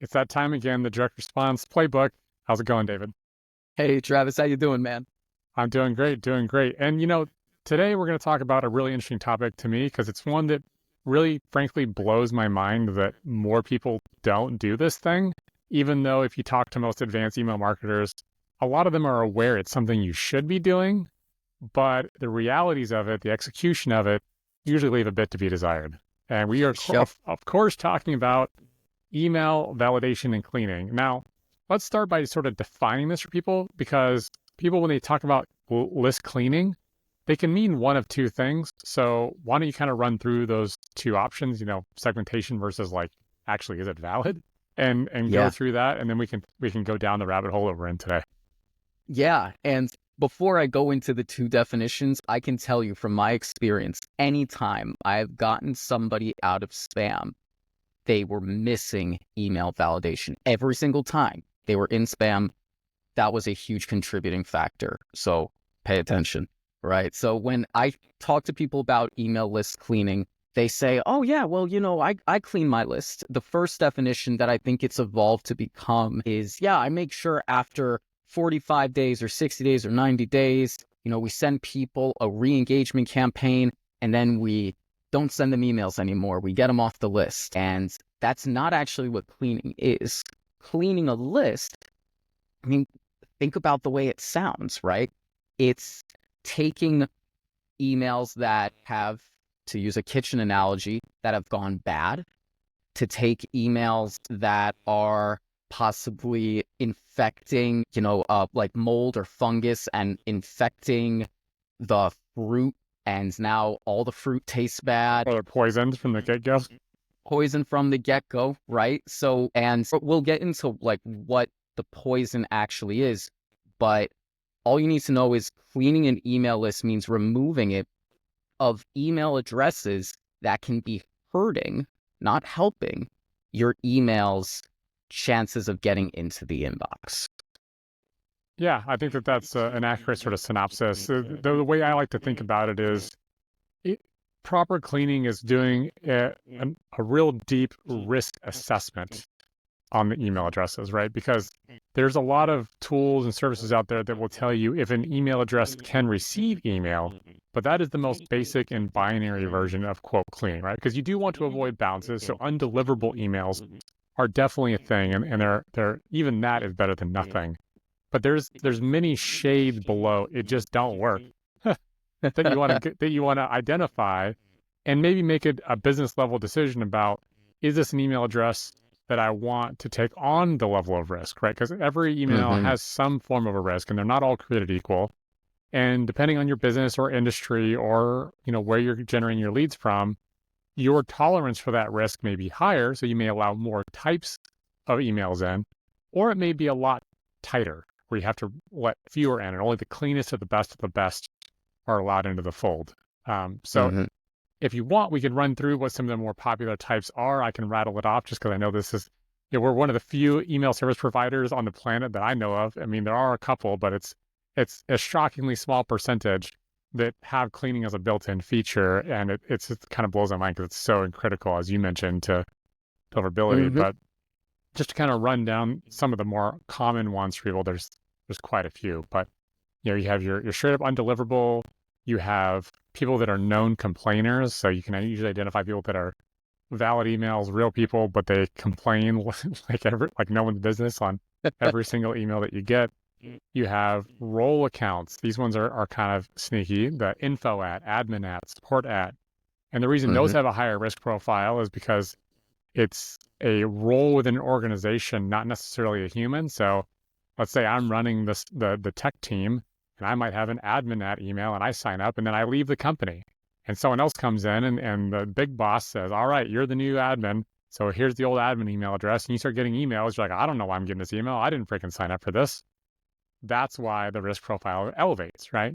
It's that time again, the direct response playbook. How's it going, David? Hey Travis, how you doing, man? I'm doing great, doing great. And today we're going to talk about a really interesting topic to me because it's one that really, frankly, blows my mind that more people don't do this thing. Even though if you talk to most advanced email marketers, a lot of them are aware it's something you should be doing, but the realities of it, the execution of it, usually leave a bit to be desired. And we are, Yep. of course, talking about email validation and cleaning. Now, let's start by sort of defining this for people because people, when they talk about list cleaning, they can mean one of two things. So why don't you kind of run through those two options, segmentation versus like actually is it valid? And go Yeah. through that, and then we can go down the rabbit hole that we're in today. Yeah. And before I go into the two definitions, I can tell you from my experience, anytime I've gotten somebody out of spam, they were missing email validation every single time they were in spam. That was a huge contributing factor. So pay attention, right? So when I talk to people about email list cleaning, they say, oh, yeah, well, I clean my list. The first definition that I think it's evolved to become is, yeah, I make sure after 45 days or 60 days or 90 days, we send people a re-engagement campaign and then we don't send them emails anymore. We get them off the list. And that's not actually what cleaning is. Cleaning a list, I mean, think about the way it sounds, right? It's taking emails that have, to use a kitchen analogy, that have gone bad, to take emails that are possibly infecting, like mold or fungus and infecting the fruit. And now all the fruit tastes bad, Or they're poisoned from the get-go. poison from the get-go, right? So, and we'll get into like what the poison actually is, but all you need to know is cleaning an email list means removing it of email addresses that can be hurting, not helping your email's chances of getting into the inbox. Yeah, I think that that's an accurate sort of synopsis. The way I like to think about it is it, proper cleaning is doing a real deep risk assessment on the email addresses, right? Because there's a lot of tools and services out there that will tell you if an email address can receive email, but that is the most basic and binary version of quote cleaning, right? Because you do want to avoid bounces, so undeliverable emails are definitely a thing, and they're even that is better than nothing. But there's many shades below it just don't work that you want to identify and maybe make it a business level decision about, is this an email address that I want to take on the level of risk, right? Because every email Mm-hmm. has some form of a risk and they're not all created equal. And depending on your business or industry or, where you're generating your leads from, your tolerance for that risk may be higher. So you may allow more types of emails in, or it may be a lot tighter where you have to let fewer in and only the cleanest of the best are allowed into the fold. So Mm-hmm. if you want, we can run through what some of the more popular types are. I can rattle it off just because I know this is, we're one of the few email service providers on the planet that I know of. I mean, there are a couple, but it's a shockingly small percentage that have cleaning as a built-in feature, and it kind of blows my mind because it's so critical, as you mentioned, to deliverability. Mm-hmm. But just to kind of run down some of the more common ones for people, there's quite a few. But you have your straight up undeliverable. You have people that are known complainers, so you can usually identify people that are valid emails, real people, but they complain like no one's business on every single email that you get. You have role accounts. These ones are kind of sneaky. The info at, admin at, support at. And the reason those Mm-hmm. have a higher risk profile is because it's a role within an organization, not necessarily a human. So let's say I'm running the tech team and I might have an admin at email and I sign up and then I leave the company. And someone else comes in and the big boss says, all right, you're the new admin. So here's the old admin email address. And you start getting emails. You're like, I don't know why I'm getting this email. I didn't freaking sign up for this. That's why the risk profile elevates, right?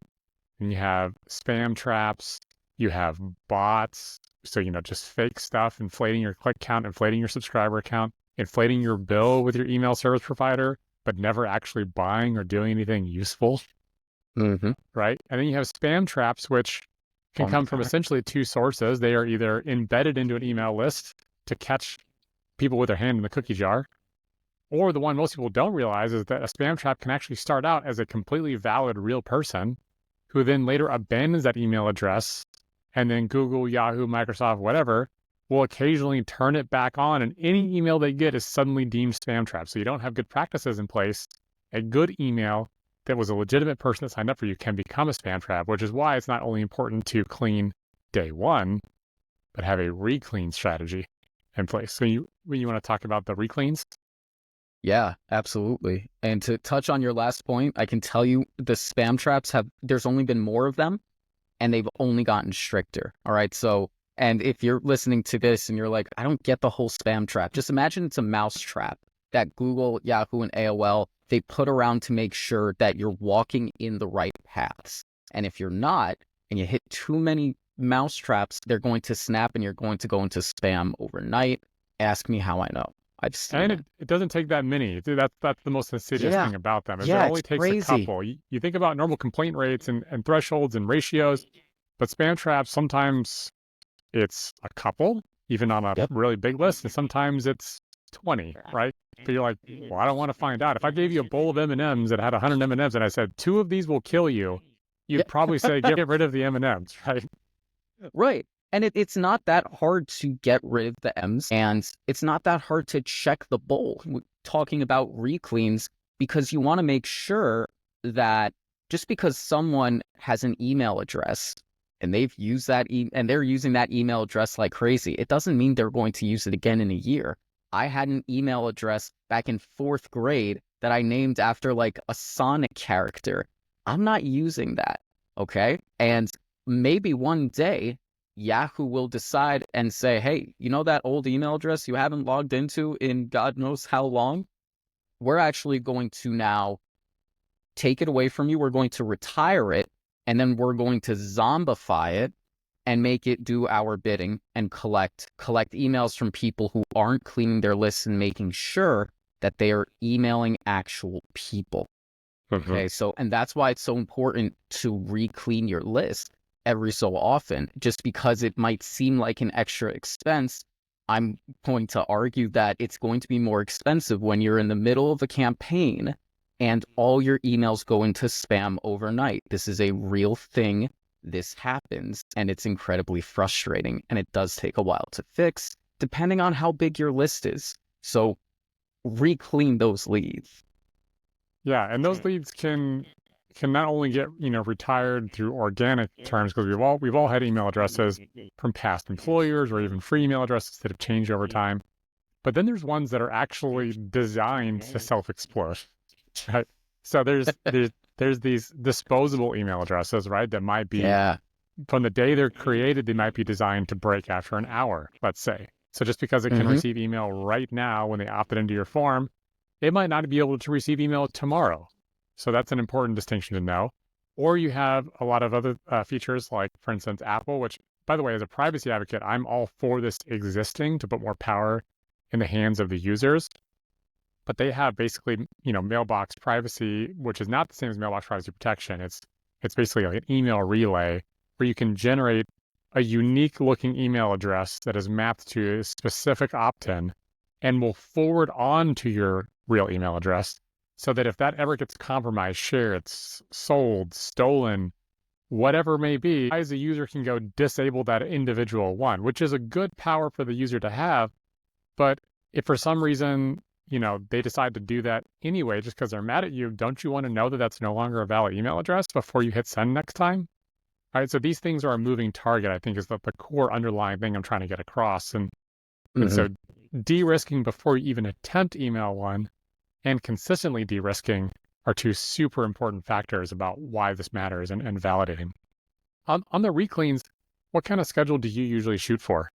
And you have spam traps, you have bots. So, just fake stuff, inflating your click count, inflating your subscriber count, inflating your bill with your email service provider, but never actually buying or doing anything useful, Mm-hmm. right? And then you have spam traps, which can Fun come from fact. essentially two sources. They are either embedded into an email list to catch people with their hand in the cookie jar, Or the one most people don't realize is that a spam trap can actually start out as a completely valid real person who then later abandons that email address, and then Google, Yahoo, Microsoft, whatever, will occasionally turn it back on, and any email they get is suddenly deemed spam trap. So you don't have good practices in place. A good email that was a legitimate person that signed up for you can become a spam trap, which is why it's not only important to clean day one, but have a re-clean strategy in place. So you want to talk about the re-cleans? Yeah, absolutely. And to touch on your last point, I can tell you the spam traps there's only been more of them and they've only gotten stricter. All right. So, and if you're listening to this and you're like, I don't get the whole spam trap, just imagine it's a mouse trap that Google, Yahoo, and AOL, they put around to make sure that you're walking in the right paths. And if you're not, and you hit too many mouse traps, they're going to snap and you're going to go into spam overnight. Ask me how I know. I've seen And it. it doesn't take that many. That's the most insidious Yeah. thing about them is it Yeah, only it's takes crazy. a couple. You think about normal complaint rates and thresholds and ratios, but spam traps, sometimes it's a couple, even on a Yep. really big list, and sometimes it's 20, right? But you're like, well, I don't want to find out. If I gave you a bowl of M&Ms that had 100 M&Ms and I said 2 of these will kill you, you'd Yeah. probably say get rid of the M&Ms, right? Right. And it's not that hard to get rid of the M's, and it's not that hard to check the bowl. We're talking about re-cleans because you want to make sure that just because someone has an email address and they've used that and they're using that email address like crazy, it doesn't mean they're going to use it again in a year. I had an email address back in 4th grade that I named after like a Sonic character. I'm not using that, okay? And maybe one day Yahoo will decide and say, hey, you know that old email address you haven't logged into in God knows how long? We're actually going to now take it away from you. We're going to retire it, and then we're going to zombify it and make it do our bidding and collect emails from people who aren't cleaning their lists and making sure that they are emailing actual people. Okay, so, and that's why it's so important to re-clean your list every so often. Just because it might seem like an extra expense, I'm going to argue that it's going to be more expensive when you're in the middle of a campaign and all your emails go into spam overnight. This is a real thing. This happens, and it's incredibly frustrating, and it does take a while to fix, depending on how big your list is. So re-clean those leads. Yeah, and those leads can not only get retired through organic terms, because we've all had email addresses from past employers or even free email addresses that have changed over time, but then there's ones that are actually designed to self-explode, right? So there's these disposable email addresses, right, that might be from the day they're created, they might be designed to break after an hour, let's say. So just because it can receive email right now when they opted into your form, it might not be able to receive email tomorrow. So that's an important distinction to know. Or you have a lot of other features like, for instance, Apple, which, by the way, as a privacy advocate, I'm all for this existing to put more power in the hands of the users. But they have basically, mailbox privacy, which is not the same as mailbox privacy protection. It's basically like an email relay where you can generate a unique looking email address that is mapped to a specific opt-in and will forward on to your real email address, so that if that ever gets compromised, shared, sold, stolen, whatever it may be, I as a user can go disable that individual one, which is a good power for the user to have. But if for some reason, they decide to do that anyway, just because they're mad at you, don't you want to know that that's no longer a valid email address before you hit send next time? All right, so these things are a moving target, I think, is the core underlying thing I'm trying to get across. And so de-risking before you even attempt email one and consistently de-risking are two super important factors about why this matters and validating. On the re-cleans, what kind of schedule do you usually shoot for?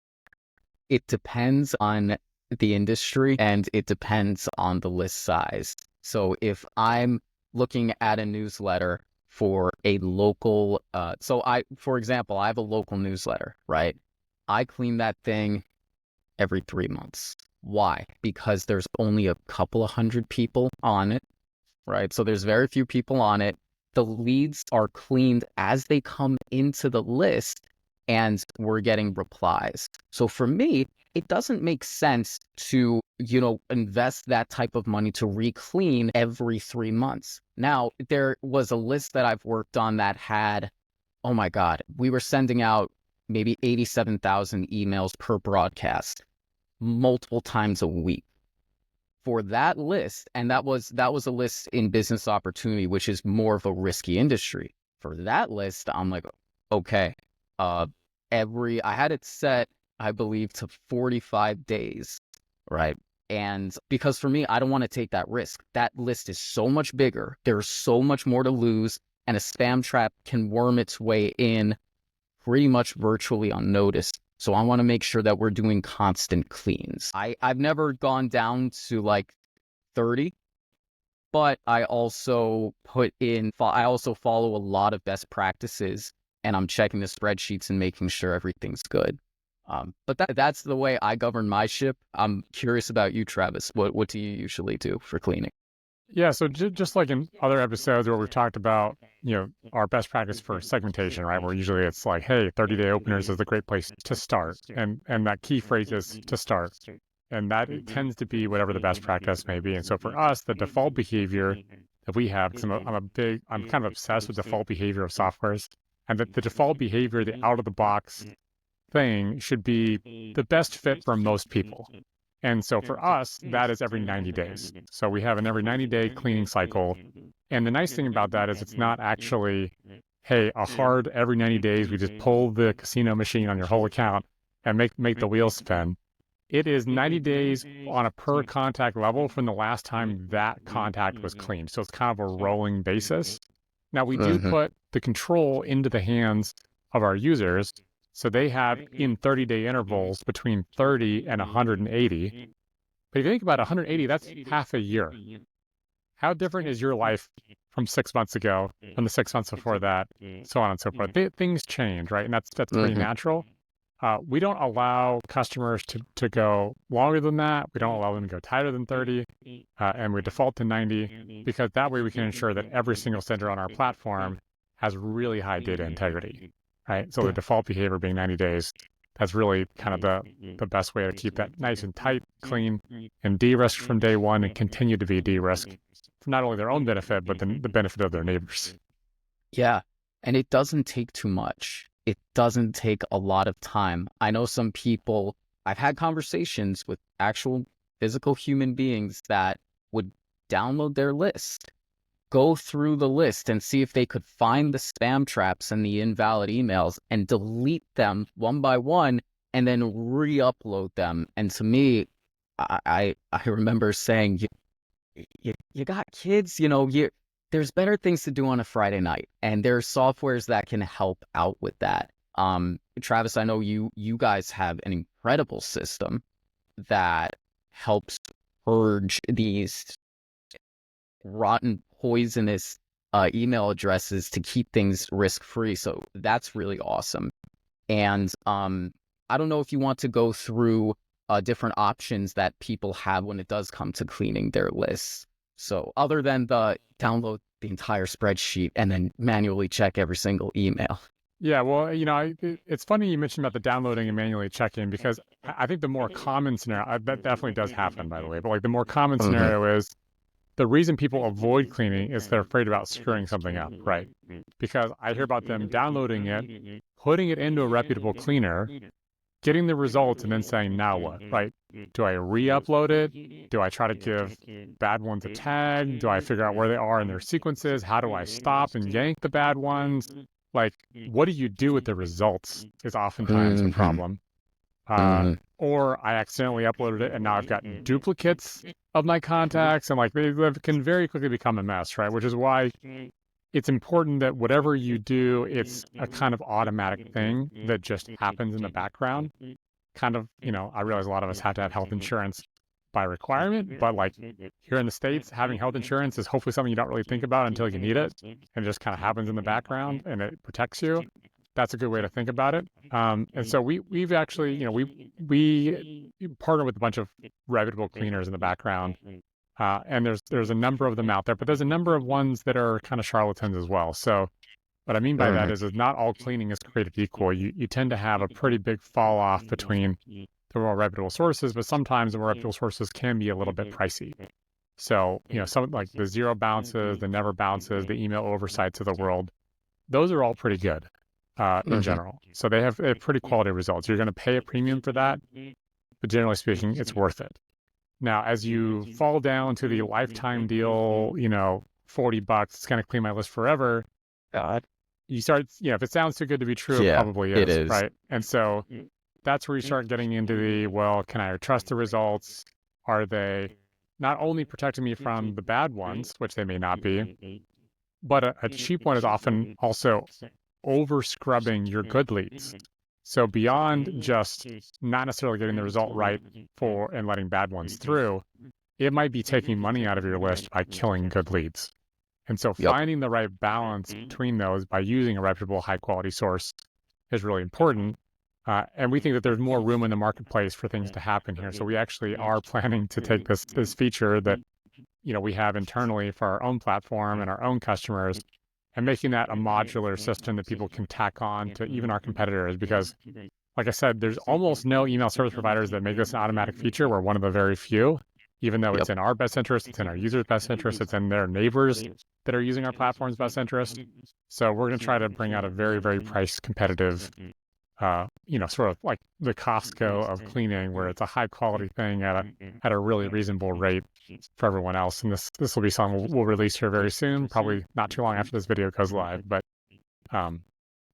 It depends on the industry and it depends on the list size. So if I'm looking at a newsletter for a local, for example, I have a local newsletter, right? I clean that thing every 3 months. Why? Because there's only a couple of hundred people on it, right? So there's very few people on it. The leads are cleaned as they come into the list and we're getting replies. So for me, it doesn't make sense to invest that type of money to re-clean every 3 months. Now, there was a list that I've worked on that had, oh my God, we were sending out maybe 87,000 emails per broadcast, multiple times a week. For that list, and that was a list in business opportunity, which is more of a risky industry. For that list, I'm like, okay, I had it set, I believe, to 45 days, right? And because for me, I don't want to take that risk. That list is so much bigger. There's so much more to lose, and a spam trap can worm its way in pretty much virtually unnoticed. So I want to make sure that we're doing constant cleans. I've never gone down to like 30, but I also follow a lot of best practices, and I'm checking the spreadsheets and making sure everything's good. But that's the way I govern my ship. I'm curious about you, Travis. What do you usually do for cleaning? Yeah, so just like in other episodes where we've talked about, our best practice for segmentation, right? Where usually it's like, hey, 30-day openers is a great place to start. And that key phrase is to start. And that it tends to be whatever the best practice may be. And so for us, the default behavior that we have, because I'm kind of obsessed with default behavior of softwares, and that the default behavior, the out of the box thing should be the best fit for most people. And so for us, that is every 90 days. So we have an every 90-day cleaning cycle. And the nice thing about that is it's not actually, hey, a hard every 90 days, we just pull the casino machine on your whole account and make the wheels spin. It is 90 days on a per contact level from the last time that contact was cleaned. So it's kind of a rolling basis. Now, we do put the control into the hands of our users. So they have in 30-day intervals between 30 and 180. But if you think about 180, that's half a year. How different is your life from 6 months ago, from the 6 months before that, so on and so forth? Things change, right? And that's pretty natural. We don't allow customers to go longer than that. We don't allow them to go tighter than 30, and we default to 90, because that way we can ensure that every single sender on our platform has really high data integrity, right? So the default behavior being 90 days, that's really kind of the best way to keep that nice and tight, clean, and de-risk from day one, and continue to be de-risked for not only their own benefit, but the benefit of their neighbors. Yeah, and it doesn't take too much. It doesn't take a lot of time. I know some people, I've had conversations with actual physical human beings that would download their list, go through the list and see if they could find the spam traps and the invalid emails and delete them one by one and then re-upload them. And to me, I remember saying, you got kids, there's better things to do on a Friday night, and there are softwares that can help out with that. Travis, I know you guys have an incredible system that helps purge these rotten, poisonous email addresses to keep things risk-free. So that's really awesome. And I don't know if you want to go through different options that people have when it does come to cleaning their lists. So other than the download the entire spreadsheet and then manually check every single email. Yeah, well, it's funny you mentioned about the downloading and manually checking, because I think the more common scenario, that definitely does happen, by the way, but like the more common scenario is the reason people avoid cleaning is they're afraid about screwing something up, right? Because I hear about them downloading it, putting it into a reputable cleaner, getting the results, and then saying, now what, right? Do I re-upload it? Do I try to give bad ones a tag? Do I figure out where they are in their sequences? How do I stop and yank the bad ones? Like, what do you do with the results is oftentimes a problem. Or I accidentally uploaded it and now I've got duplicates of my contacts, and like they can very quickly become a mess, right? Which is why it's important that whatever you do, it's a kind of automatic thing that just happens in the background. Kind of, I realize a lot of us have to have health insurance by requirement, but like here in the States, having health insurance is hopefully something you don't really think about until you need it, and it just kind of happens in the background and it protects you. That's a good way to think about it. And so we've actually, we partner with a bunch of reputable cleaners in the background. And there's a number of them out there, but there's a number of ones that are kind of charlatans as well. So what I mean by that is not all cleaning is created equal. You tend to have a pretty big fall off between the the more reputable sources, but sometimes the more reputable sources can be a little bit pricey. So, some like the zero bounces, the never bounces, the email oversights of the world, those are all pretty good in general. So they have pretty quality results. You're going to pay a premium for that, but generally speaking, it's worth it. Now, as you fall down to the lifetime deal, $40, it's going to clean my list forever. God. You start, if it sounds too good to be true, it probably is, it is. right? And so that's where you start getting into the, well, can I trust the results? Are they not only protecting me from the bad ones, which they may not be, but a cheap one is often also over scrubbing your good leads. So beyond just not necessarily getting the result right and letting bad ones through, it might be taking money out of your list by killing good leads. And so finding the right balance between those by using a reputable, high quality source is really important. And we think that there's more room in the marketplace for things to happen here. So we actually are planning to take this feature that we have internally for our own platform and our own customers, and making that a modular system that people can tack on to even our competitors. Because, like I said, there's almost no email service providers that make this an automatic feature. We're one of the very few, even though it's in our best interest, it's in our users' best interest, it's in their neighbors that are using our platform's best interest. So we're going to try to bring out a very, very price competitive, sort of like the Costco of cleaning, where it's a high quality thing at a really reasonable rate for everyone else. And this will be something we'll release here very soon, probably not too long after this video goes live. But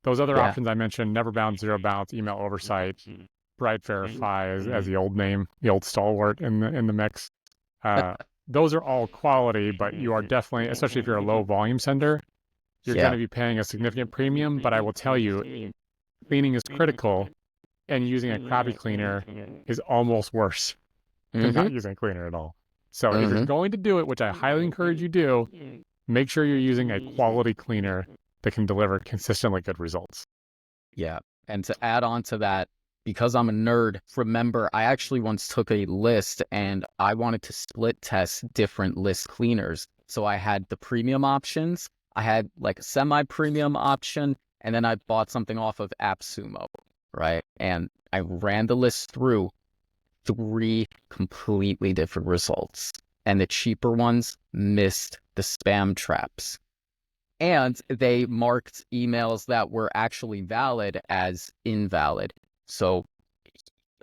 those other options I mentioned, never bounce, zero bounce, email oversight, Bright Verify as the old name, the old stalwart in the mix. Those are all quality, but you are definitely, especially if you're a low volume sender, you're going to be paying a significant premium. But I will tell you, cleaning is critical, and using a crappy cleaner is almost worse than not using a cleaner at all. So if you're going to do it, which I highly encourage you do, make sure you're using a quality cleaner that can deliver consistently good results. Yeah. And to add on to that, because I'm a nerd, remember, I actually once took a list and I wanted to split test different list cleaners. So I had the premium options, I had like a semi-premium option, and then I bought something off of AppSumo, right? And I ran the list through 3 completely different results. And the cheaper ones missed the spam traps. And they marked emails that were actually valid as invalid. So,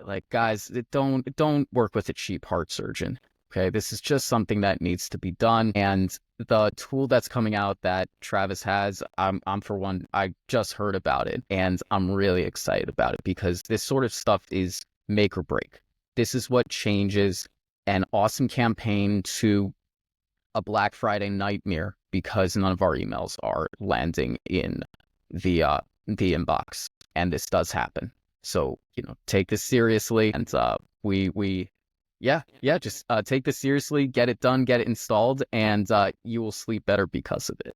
like, guys, don't work with a cheap heart surgeon. Okay, this is just something that needs to be done. And the tool that's coming out that Travis has, I'm for one, I just heard about it, and I'm really excited about it because this sort of stuff is make or break. This is what changes an awesome campaign to a Black Friday nightmare because none of our emails are landing in the inbox, and this does happen. So, take this seriously, and just take this seriously, get it done, get it installed, and you will sleep better because of it.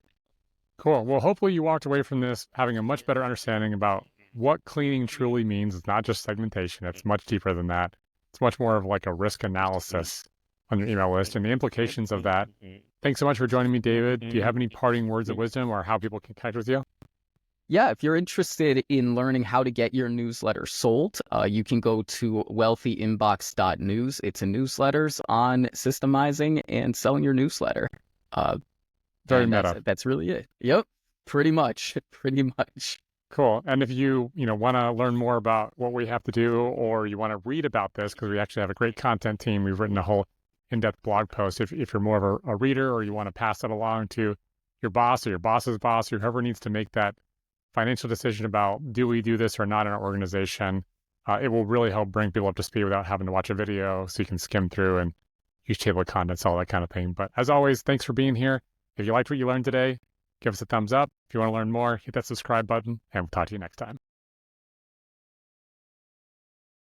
Cool. Well, hopefully you walked away from this having a much better understanding about what cleaning truly means. It's not just segmentation. It's much deeper than that. It's much more of like a risk analysis on your email list and the implications of that. Thanks so much for joining me, David. Do you have any parting words of wisdom or how people can connect with you? Yeah, if you're interested in learning how to get your newsletter sold, you can go to wealthyinbox.news. It's a newsletters on systemizing and selling your newsletter. Very meta. That's really it. Yep, pretty much. Cool. And if you want to learn more about what we have to do, or you want to read about this, because we actually have a great content team, we've written a whole in-depth blog post. If you're more of a reader, or you want to pass that along to your boss or your boss's boss, or whoever needs to make that financial decision about do we do this or not in our organization, it will really help bring people up to speed without having to watch a video, so you can skim through and use table of contents, all that kind of thing. But as always, thanks for being here. If you liked what you learned today, give us a thumbs up. If you want to learn more, hit that subscribe button, and we'll talk to you next time.